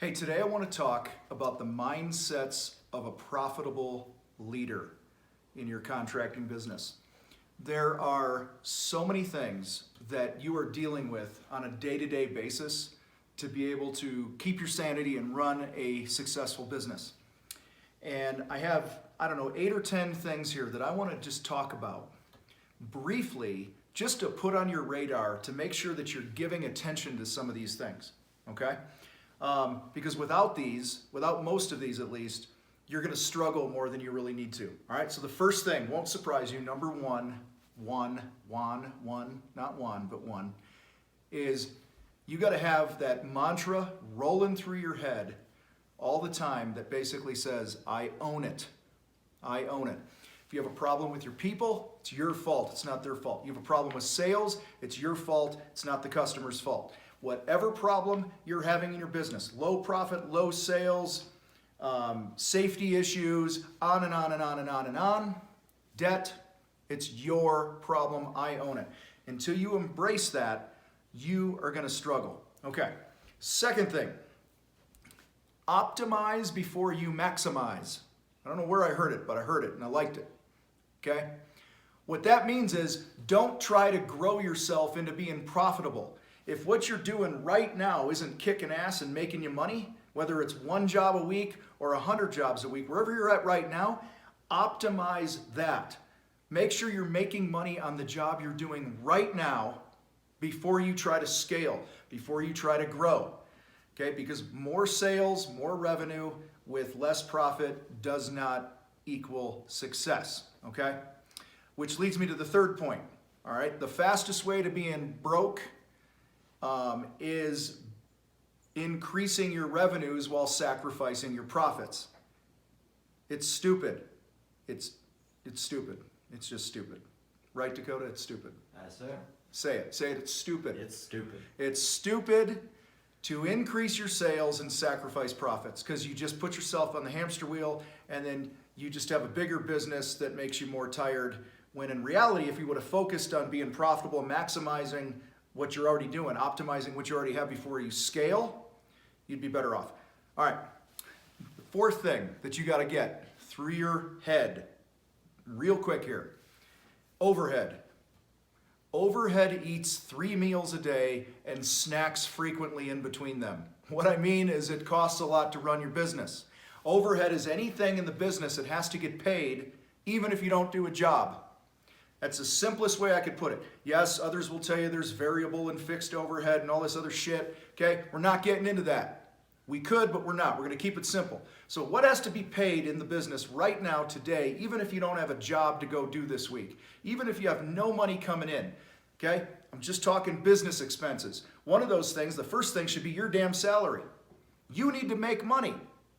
Hey, today I want to talk about the mindsets of a profitable leader in your contracting business. There are so many things that you are dealing with on a day-to-day basis to be able to keep your sanity and run a successful business. And I have, 8 or 10 things here that I want to just talk about briefly, just to put on your radar to make sure that you're giving attention to some of these things, okay? Because without most of these at least, you're going to struggle more than you really need to. All right, so the first thing, won't surprise you, number one, is you got to have that mantra rolling through your head all the time that basically says, I own it. I own it. If you have a problem with your people, it's your fault. It's not their fault. You have a problem with sales, it's your fault. It's not the customer's fault. Whatever problem you're having in your business, low profit, low sales, safety issues, on and on and on and on and on, debt, it's your problem. I own it. Until you embrace that, you are going to struggle. Okay. Second thing, optimize before you maximize. I don't know where I heard it, but I heard it and I liked it. Okay? What that means is don't try to grow yourself into being profitable. If what you're doing right now isn't kicking ass and making you money, whether it's 1 job a week or 100 jobs a week, wherever you're at right now, optimize that. Make sure you're making money on the job you're doing right now before you try to scale, before you try to grow. Okay? Because more sales, more revenue with less profit does not equal success. Okay? Which leads me to the third point. All right? The fastest way to being broke is increasing your revenues while sacrificing your profits. It's stupid. It's stupid. It's just stupid. Right, Dakota? It's stupid. Yes, sir. Say it. Say it. It's stupid. It's stupid. It's stupid to increase your sales and sacrifice profits because you just put yourself on the hamster wheel and then you just have a bigger business that makes you more tired, when in reality, if you would have focused on being profitable, maximizing what you're already doing, optimizing what you already have before you scale, you'd be better off. All right, the fourth thing that you got to get through your head, real quick here, overhead. Overhead eats 3 meals a day and snacks frequently in between them. What I mean is it costs a lot to run your business. Overhead is anything in the business that has to get paid even if you don't do a job. That's the simplest way I could put it. Yes, others will tell you there's variable and fixed overhead and all this other shit. Okay, we're not getting into that. We could, but we're not. We're going to keep it simple. So what has to be paid in the business right now, today, even if you don't have a job to go do this week, even if you have no money coming in, okay? I'm just talking business expenses. One of those things, the first thing should be your damn salary. You need to make money.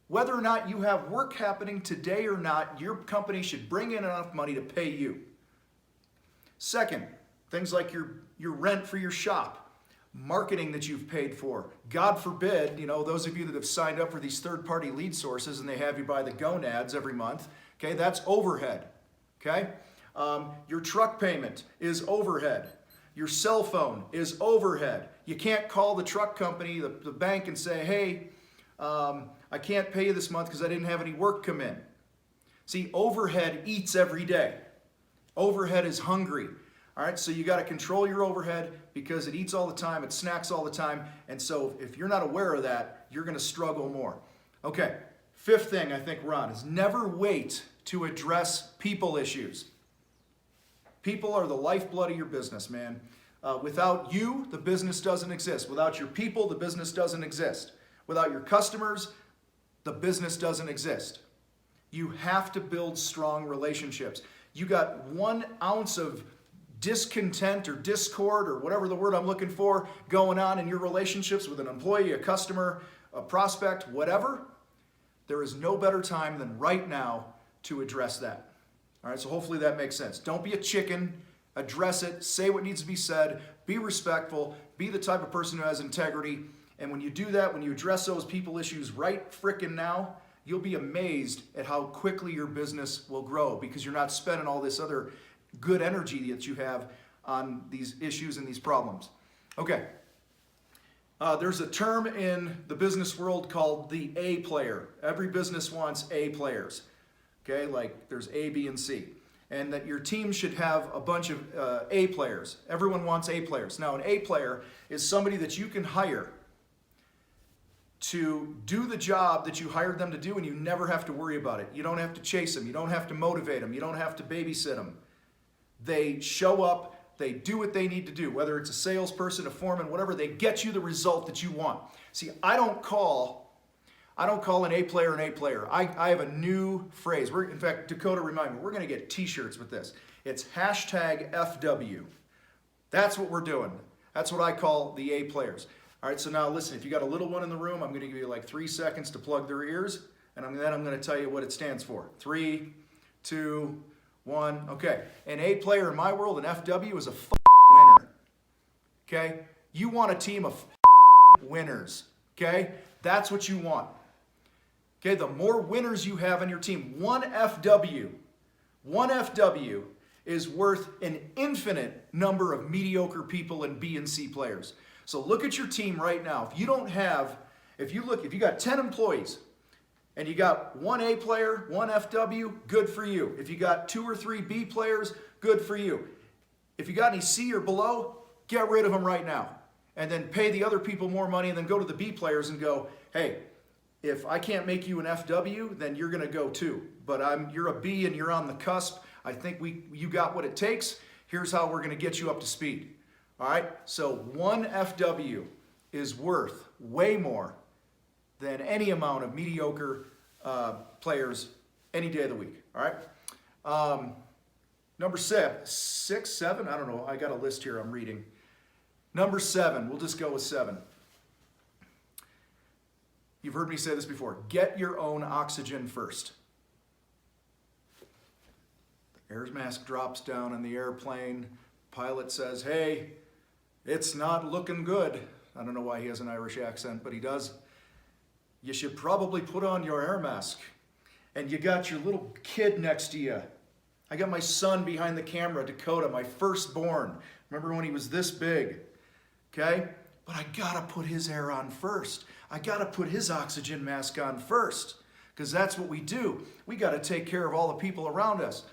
Whether or not you have work happening today or not, your company should bring in enough money to pay you. Second, things like your rent for your shop, marketing that you've paid for. God forbid, those of you that have signed up for these third-party lead sources and they have you buy the gonads every month, okay, that's overhead, okay? Your truck payment is overhead. Your cell phone is overhead. You can't call the truck company, the bank, and say, hey, I can't pay you this month because I didn't have any work come in. See, overhead eats every day. Overhead is hungry. All right, so you got to control your overhead because it eats all the time, it snacks all the time, and so if you're not aware of that, you're going to struggle more. Okay, fifth thing I think we're on is never wait to address people issues. People are the lifeblood of your business, man. Without you, the business doesn't exist. Without your people, the business doesn't exist. Without your customers, the business doesn't exist. You have to build strong relationships. You got 1 ounce of discontent or discord or whatever the word I'm looking for going on in your relationships with an employee, a customer, a prospect, whatever, there is no better time than right now to address that. All right, so hopefully that makes sense. Don't be a chicken. Address it. Say what needs to be said. Be respectful. Be the type of person who has integrity. And when you do that, when you address those people issues right frickin' now, you'll be amazed at how quickly your business will grow because you're not spending all this other good energy that you have on these issues and these problems. Okay. There's a term in the business world called the A player. Every business wants A players. Okay, like there's A, B, and C. And that your team should have a bunch of A players. Everyone wants A players. Now, an A player is somebody that you can hire to do the job that you hired them to do, and you never have to worry about it. You don't have to chase them. You don't have to motivate them. You don't have to babysit them. They show up. They do what they need to do, whether it's a salesperson, a foreman, whatever. They get you the result that you want. See, I don't call an A player an A player. I have a new phrase. In fact, Dakota, remind me, we're going to get t-shirts with this. It's hashtag FW. That's what we're doing. That's what I call the A players. All right, so now listen, if you got a little one in the room, I'm going to give you like 3 seconds to plug their ears, and then I'm going to tell you what it stands for. 3, 2, 1. Okay, an A player in my world, an FW, is a winner. Okay? You want a team of winners. Okay? That's what you want. Okay, the more winners you have on your team, one FW is worth an infinite number of mediocre people and B and C players. So look at your team right now. If you got 10 employees and you got one A player, one FW, good for you. If you got 2 or 3 B players, good for you. If you got any C or below, get rid of them right now. And then pay the other people more money, and then go to the B players and go, hey, if I can't make you an FW, then you're going to go too. But you're a B and you're on the cusp. I think you got what it takes. Here's how we're going to get you up to speed. All right? So one FW is worth way more than any amount of mediocre players any day of the week. All right? Number 7, I don't know. I got a list here I'm reading. Number 7, we'll just go with 7. You've heard me say this before. Get your own oxygen first. The air mask drops down on the airplane. Pilot says, hey, it's not looking good. I don't know why he has an Irish accent, but he does. You should probably put on your air mask. And you got your little kid next to you. I got my son behind the camera, Dakota, my firstborn. Remember when he was this big? Okay? But I gotta put his air on first. I gotta put his oxygen mask on first, because that's what we do. We gotta take care of all the people around us.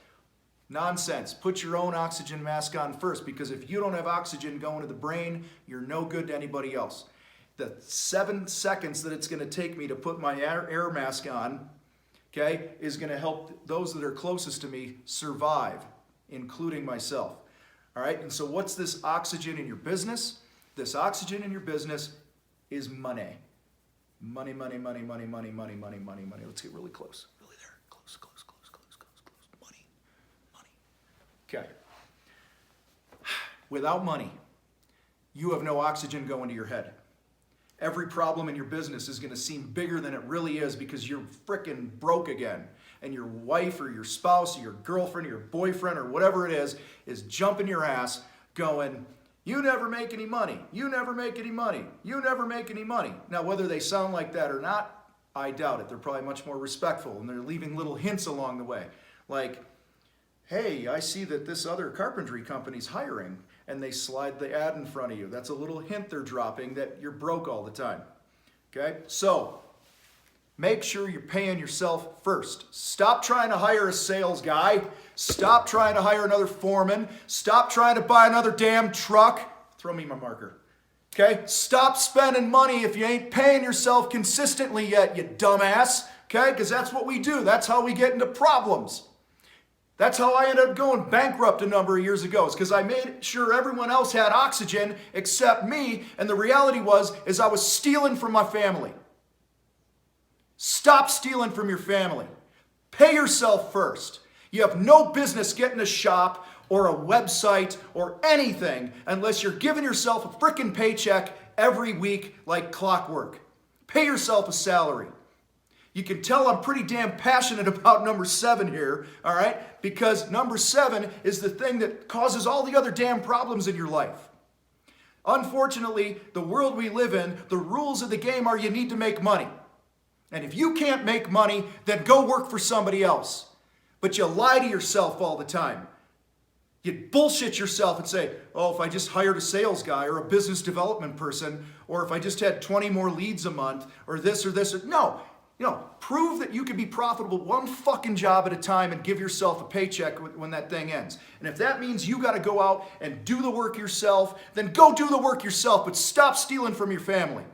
Nonsense. Put your own oxygen mask on first, because if you don't have oxygen going to the brain, you're no good to anybody else. The 7 seconds that it's gonna take me to put my air mask on, okay, is gonna help those that are closest to me survive, including myself. All right, and so what's this oxygen in your business? This oxygen in your business is money. Money, money, money, money, money, money, money, money, money. Let's get really close. Really there. Close, close, close, close, close, close. Money, money. Okay. Without money, you have no oxygen going to your head. Every problem in your business is going to seem bigger than it really is, because you're frickin' broke again. And your wife or your spouse or your girlfriend or your boyfriend or whatever it is jumping your ass going, you never make any money. You never make any money. You never make any money. Now, whether they sound like that or not, I doubt it. They're probably much more respectful, and they're leaving little hints along the way. Like, hey, I see that this other carpentry company's hiring, and they slide the ad in front of you. That's a little hint they're dropping that you're broke all the time. Okay? So, make sure you're paying yourself first. Stop trying to hire a sales guy. Stop trying to hire another foreman. Stop trying to buy another damn truck. Throw me my marker. Okay? Stop spending money if you ain't paying yourself consistently yet, you dumbass. Okay? Because that's what we do. That's how we get into problems. That's how I ended up going bankrupt a number of years ago. It's because I made sure everyone else had oxygen except me, and the reality is I was stealing from my family. Stop stealing from your family. Pay yourself first. You have no business getting a shop or a website or anything unless you're giving yourself a frickin' paycheck every week like clockwork. Pay yourself a salary. You can tell I'm pretty damn passionate about number 7 here, all right? Because number 7 is the thing that causes all the other damn problems in your life. Unfortunately, the world we live in, the rules of the game are you need to make money. And if you can't make money, then go work for somebody else. But you lie to yourself all the time. You bullshit yourself and say, oh, if I just hired a sales guy or a business development person, or if I just had 20 more leads a month, or this or this. No, prove that you can be profitable one fucking job at a time and give yourself a paycheck when that thing ends. And if that means you got to go out and do the work yourself, then go do the work yourself, but stop stealing from your family.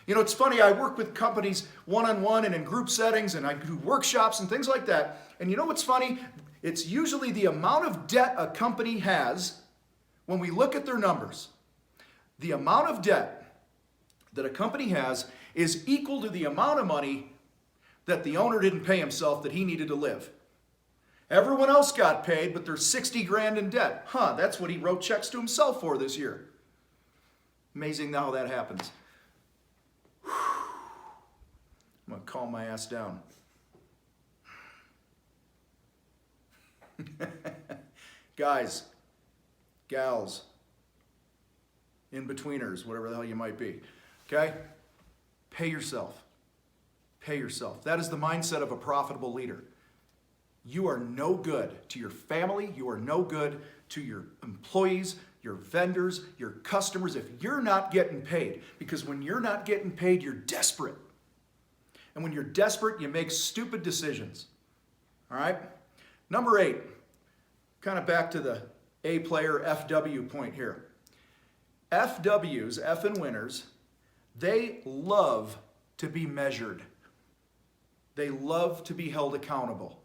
It's funny, I work with companies one-on-one and in group settings, and I do workshops and things like that. And you know what's funny? It's usually the amount of debt a company has when we look at their numbers. The amount of debt that a company has is equal to the amount of money that the owner didn't pay himself that he needed to live. Everyone else got paid, but there's 60 grand in debt. That's what he wrote checks to himself for this year. Amazing how that happens. I'm going to calm my ass down. Guys, gals, in-betweeners, whatever the hell you might be, okay? Pay yourself. Pay yourself. That is the mindset of a profitable leader. You are no good to your family. You are no good to your employees, your vendors, your customers if you're not getting paid. Because when you're not getting paid, you're desperate. And when you're desperate, you make stupid decisions. All right? Number 8, kind of back to the A player FW point here. FWs, F and winners, they love to be measured. They love to be held accountable.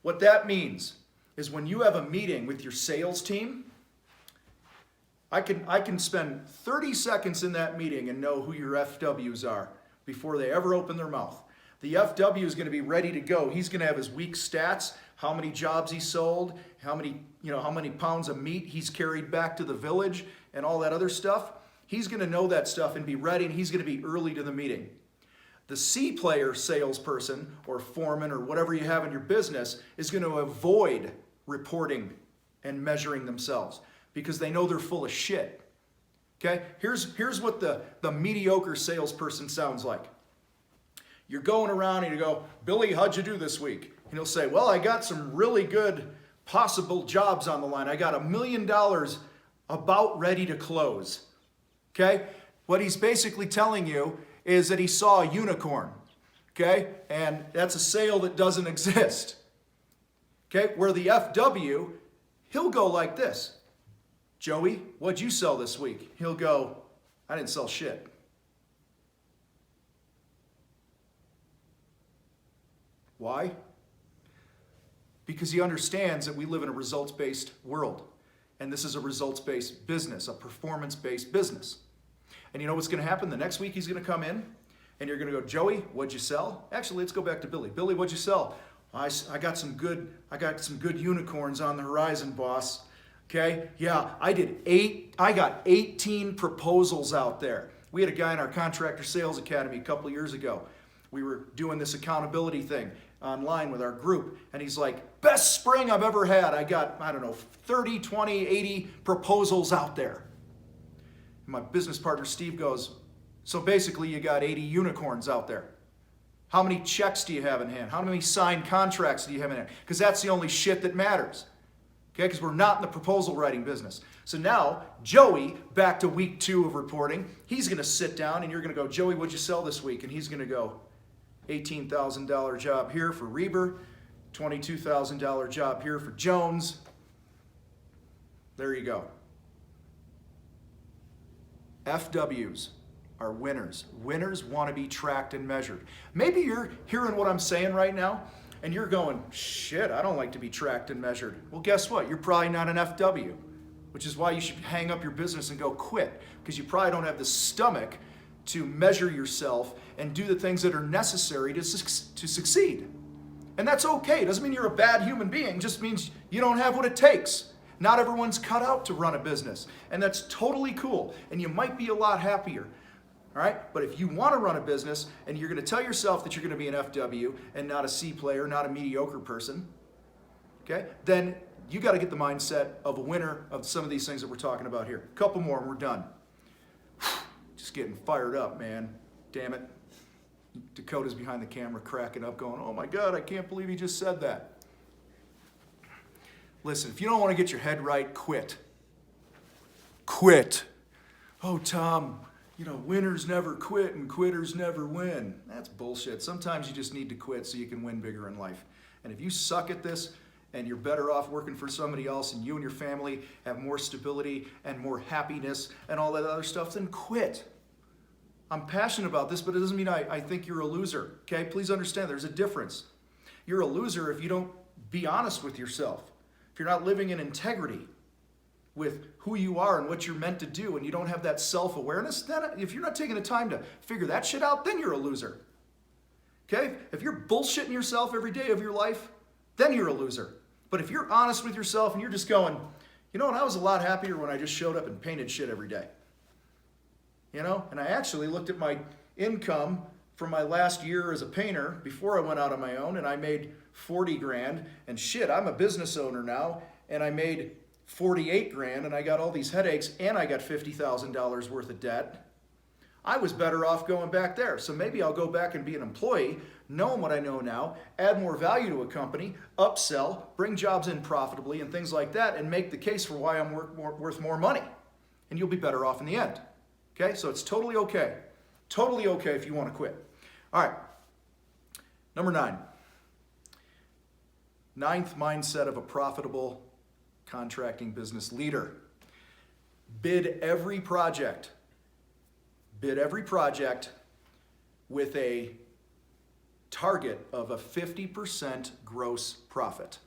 What that means is when you have a meeting with your sales team, I can spend 30 seconds in that meeting and know who your FWs are before they ever open their mouth. The FW is going to be ready to go. He's going to have his week stats, how many jobs he sold, how many pounds of meat he's carried back to the village, and all that other stuff. He's going to know that stuff and be ready, and he's going to be early to the meeting. The C player salesperson or foreman or whatever you have in your business is going to avoid reporting and measuring themselves because they know they're full of shit. Okay? Here's what the mediocre salesperson sounds like. You're going around and you go, Billy, how'd you do this week? And he'll say, well, I got some really good possible jobs on the line. I got $1 million about ready to close. Okay? What he's basically telling you is that he saw a unicorn. Okay? And that's a sale that doesn't exist. Okay? Where the FW, he'll go like this. Joey, what'd you sell this week? He'll go, I didn't sell shit. Why? Because he understands that we live in a results-based world. And this is a results-based business, a performance-based business. And you know what's going to happen? The next week he's going to come in and you're going to go, Joey, what'd you sell? Actually, let's go back to Billy. Billy, what'd you sell? I got some good unicorns on the horizon, boss. Okay? Yeah, I got 18 proposals out there. We had a guy in our Contractor Sales Academy a couple years ago. We were doing this accountability thing online with our group, and he's like, best spring I've ever had. I got, 30, 20, 80 proposals out there. And my business partner Steve goes, so basically you got 80 unicorns out there. How many checks do you have in hand? How many signed contracts do you have in hand? Because that's the only shit that matters. Okay, because we're not in the proposal writing business. So now, Joey, back to week 2 of reporting, he's going to sit down and you're going to go, Joey, what'd you sell this week? And he's going to go, $18,000 job here for Reber, $22,000 job here for Jones. There you go. FWs are winners. Winners want to be tracked and measured. Maybe you're hearing what I'm saying right now and you're going, shit, I don't like to be tracked and measured. Well, guess what? You're probably not an FW, which is why you should hang up your business and go quit, because you probably don't have the stomach to measure yourself and do the things that are necessary to succeed. And that's okay. It doesn't mean you're a bad human being. It just means you don't have what it takes. Not everyone's cut out to run a business. And that's totally cool. And you might be a lot happier. All right? But if you want to run a business and you're going to tell yourself that you're going to be an FW and not a C player, not a mediocre person, okay, then you got to get the mindset of a winner of some of these things that we're talking about here. A couple more and we're done. Just getting fired up, man. Damn it. Dakota's behind the camera cracking up going, oh my God, I can't believe he just said that. Listen, if you don't want to get your head right, quit. Quit. Oh, Tom, winners never quit and quitters never win. That's bullshit. Sometimes you just need to quit so you can win bigger in life. And if you suck at this and you're better off working for somebody else and you and your family have more stability and more happiness and all that other stuff, then quit. I'm passionate about this, but it doesn't mean I think you're a loser. Okay? Please understand there's a difference. You're a loser if you don't be honest with yourself. If you're not living in integrity with who you are and what you're meant to do, and you don't have that self-awareness, then if you're not taking the time to figure that shit out, then you're a loser. Okay? If you're bullshitting yourself every day of your life, then you're a loser. But if you're honest with yourself and you're just going, and I was a lot happier when I just showed up and painted shit every day. And I actually looked at my income from my last year as a painter before I went out on my own, and I made 40 grand, and shit, I'm a business owner now, and I made 48 grand, and I got all these headaches, and I got $50,000 worth of debt. I was better off going back there. So maybe I'll go back and be an employee, knowing what I know now, add more value to a company, upsell, bring jobs in profitably and things like that, and make the case for why I'm worth more money. And you'll be better off in the end. Okay? So it's totally okay. Totally okay if you want to quit. All right. Number 9. Ninth mindset of a profitable contracting business leader. Bid every project with a target of a 50% gross profit.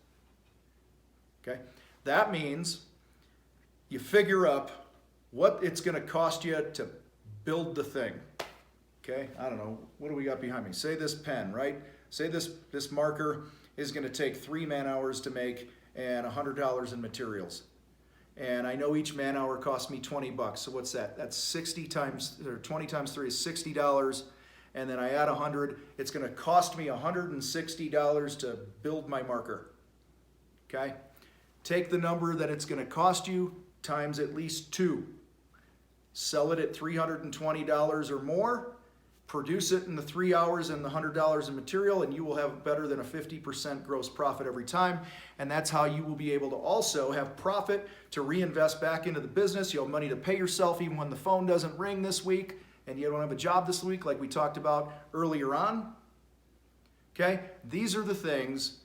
Okay? That means you figure up what it's going to cost you to build the thing. Okay? I don't know. What do we got behind me? Say this pen, right? Say this marker is going to take 3 man-hours to make and $100 in materials. And I know each man-hour costs me $20. So what's that? That's 20 times 3 is $60. And then I add 100. It's going to cost me $160 to build my marker. Okay? Take the number that it's going to cost you times at least 2. Sell it at $320 or more. Produce it in the 3 hours and the $100 in material, and you will have better than a 50% gross profit every time. And that's how you will be able to also have profit to reinvest back into the business. You'll have money to pay yourself even when the phone doesn't ring this week and you don't have a job this week like we talked about earlier on. Okay? These are the things.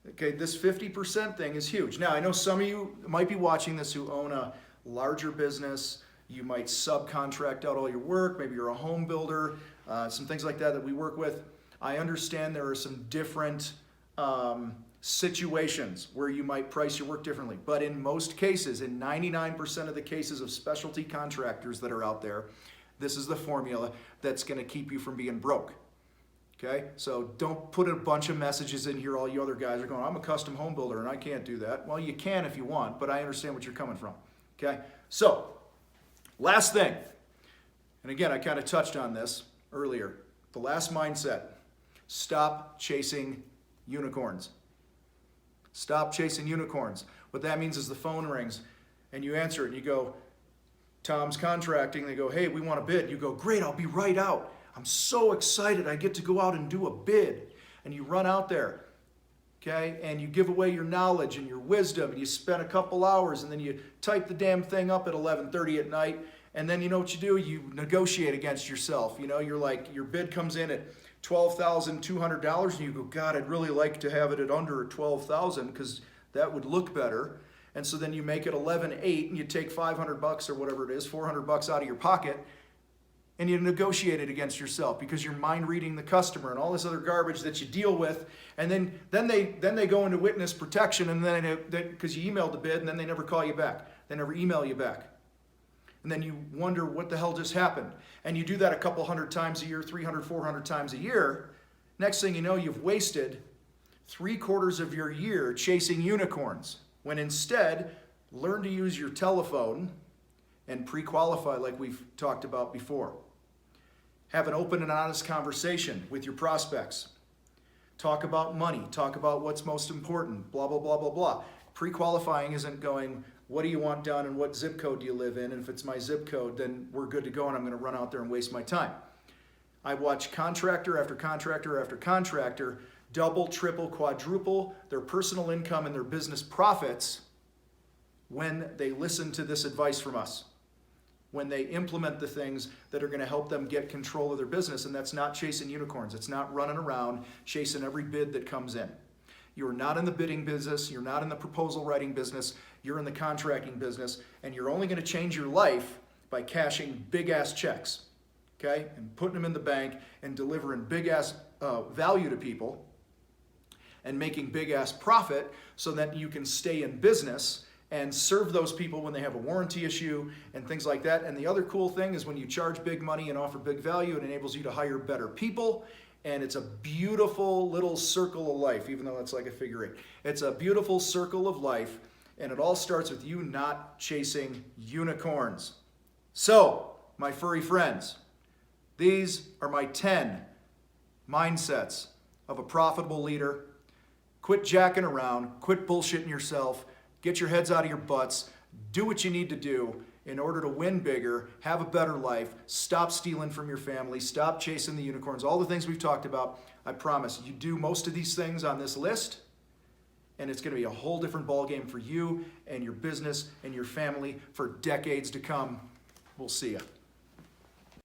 Okay, this 50% thing is huge. Now, I know some of you might be watching this who own a larger business. You might subcontract out all your work. Maybe you're a home builder. Some things like that we work with. I understand there are some different situations where you might price your work differently. But in most cases, in 99% of the cases of specialty contractors that are out there, this is the formula that's going to keep you from being broke. Okay? So don't put a bunch of messages in here. All you other guys are going, I'm a custom home builder and I can't do that. Well, you can if you want, but I understand what you're coming from. Okay? So, last thing. And again, I kind of touched on this earlier. The last mindset. Stop chasing unicorns. Stop chasing unicorns. What that means is the phone rings and you answer it and you go, Tom's Contracting. They go, hey, we want a bid. You go, great, I'll be right out. I'm so excited I get to go out and do a bid. And you run out there, okay? And you give away your knowledge and your wisdom and you spend a couple hours and then you type the damn thing up at 11:30 at night. And then you know what you do? You negotiate against yourself. You're like, your bid comes in at $12,200 and you go, God, I'd really like to have it at under $12,000 because that would look better. And so then you make it 11.8 and you take $500 or whatever it is, $400 out of your pocket, and you negotiate it against yourself because you're mind reading the customer and all this other garbage that you deal with. And then they go into witness protection, and then because you emailed the bid, and then they never call you back. They never email you back. And then you wonder what the hell just happened. And you do that a couple hundred times a year, 300, 400 times a year. Next thing you know, you've wasted 3/4 of your year chasing unicorns, when instead, learn to use your telephone and pre-qualify like we've talked about before. Have an open and honest conversation with your prospects. Talk about money. Talk about what's most important, blah, blah, blah, blah, blah. Pre-qualifying isn't going, what do you want done and what zip code do you live in? And if it's my zip code, then we're good to go and I'm going to run out there and waste my time. I watch contractor after contractor after contractor double, triple, quadruple their personal income and their business profits when they listen to this advice from us, when they implement the things that are going to help them get control of their business. And that's not chasing unicorns. It's not running around chasing every bid that comes in. You're not in the bidding business. You're not in the proposal writing business. You're in the contracting business. And you're only going to change your life by cashing big-ass checks, okay? And putting them in the bank and delivering big-ass value to people and making big-ass profit so that you can stay in business and serve those people when they have a warranty issue and things like that. And the other cool thing is when you charge big money and offer big value, it enables you to hire better people. And it's a beautiful little circle of life, even though it's like a figure eight. It's a beautiful circle of life, and it all starts with you not chasing unicorns. So, my furry friends, these are my 10 mindsets of a profitable leader. Quit jacking around, quit bullshitting yourself, get your heads out of your butts, do what you need to do in order to win bigger, have a better life, stop stealing from your family, stop chasing the unicorns, all the things we've talked about. I promise you do most of these things on this list, and it's going to be a whole different ballgame for you and your business and your family for decades to come. We'll see you.